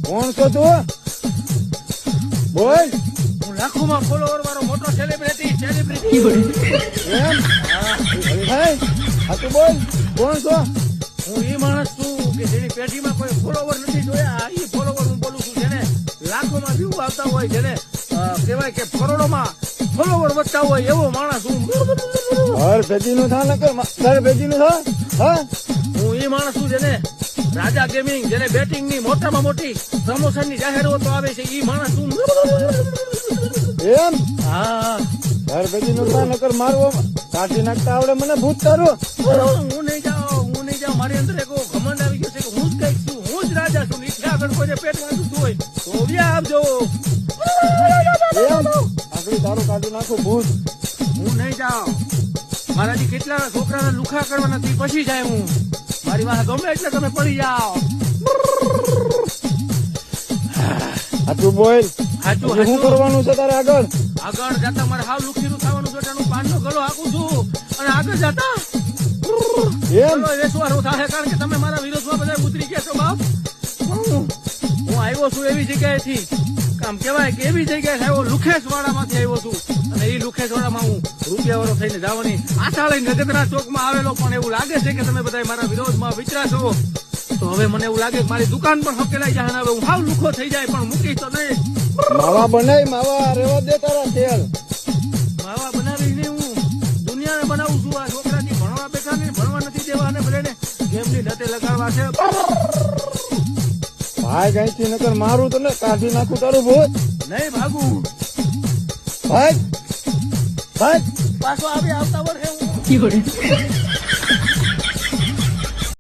કોણ છો તું? બોલ. હું લાખોમાં ફોલોવર વાળો મોટો સેલિબ્રિટી એમ? હા, તું બોલ. કોણ છો? હું એ માણસ છું કે જેની પેઢીમાં કોઈ ફોલોવર નથી જોયા. એ ફોલોવર હું બોલું છું, જેને લાખોમાં વ્યૂ આવતા હોય, જેને કહેવાય કે કરોડોમાં ફોલોવર વધતા હોય એવો માણસ હું. ઘર ભેજી નું થા નકર ઘર ભેજી નું થા. હા, હું એ માણસ છું જેને રાજા ગેમિંગ, જેને બેટિંગ ની મોટામાં મોટી પ્રમોશન ની જાહેરાતો આવે છે, એ માણસ હું. એમ? હા, ઘર ભેજી નું થા નકર મારવો કાઢી નાખતા આવડે મને ભૂત તારું. હું નહીં જાઉં. મારી અંદર એક ઘમંડ આવી ગયો છે કે હું જ કઈક છું, હું જ રાજા છું. નીચે આગળ કોઈ પેટમાં દુખતું હોય તો વ્યા આપજો. આગળ તારું કાઢી નાખું ભૂત. હું નહીં જાઉં. મારાથી કેટલા છોકરાને લુખા કરવાના તે પછી જાય હું. મારી વાહ ગમે એટલે તમે પડી જાઓ. આ તું બોલ. હાચું શું હાચું. કરવાનું છે તારે આગળ? આગળ જતા મારે હાવ લુખીનું થવાનું છે. એનું પાનનો ગળો હાકું છું અને આગળ જતા એમ? વેસવાનું થાય, કારણ કે તમે મારા વિરોધમાં બધા ઉતરી ગયા છો બાપ. હું આવ્યો છું એવી જગ્યાએથી, આમ કેવાય કે એવી જગ્યાએ આવ્યો, લુખેશ વાળામાંથી આવ્યો છું. અને એ લુખેશ વાળામાં હું રૂપિયા વાળો થઈને જવાની આશા લઈને નગદરા ચોકમાં આવેલો, પણ એવું લાગે છે કે તમે બધા મારા વિરોધમાં વિચરાશો. તો હવે મને એવું લાગે કે મારી દુકાન પણ હકેલાઈ જાય. હવે હું હાવ લુખો થઈ જાય પણ મૂકીશ તો નહીં. માવા બનાય, માવા રેવા દે તારા તેલ. માવા બનાવી નહીં, હું દુનિયાને બનાવું છું. આ છોકરાથી ભણવા બેઠા ને ભણવા નથી દેવા અને બધાને ગેમની લતે લગાડવા છે. ભાઈ કઈથી નકર મારું તને કાઢી નાખું તારું ભૂત. નહીં ભાગું. ભાઈ ભાઈ પાછો આવી આવતા વર્ષે હું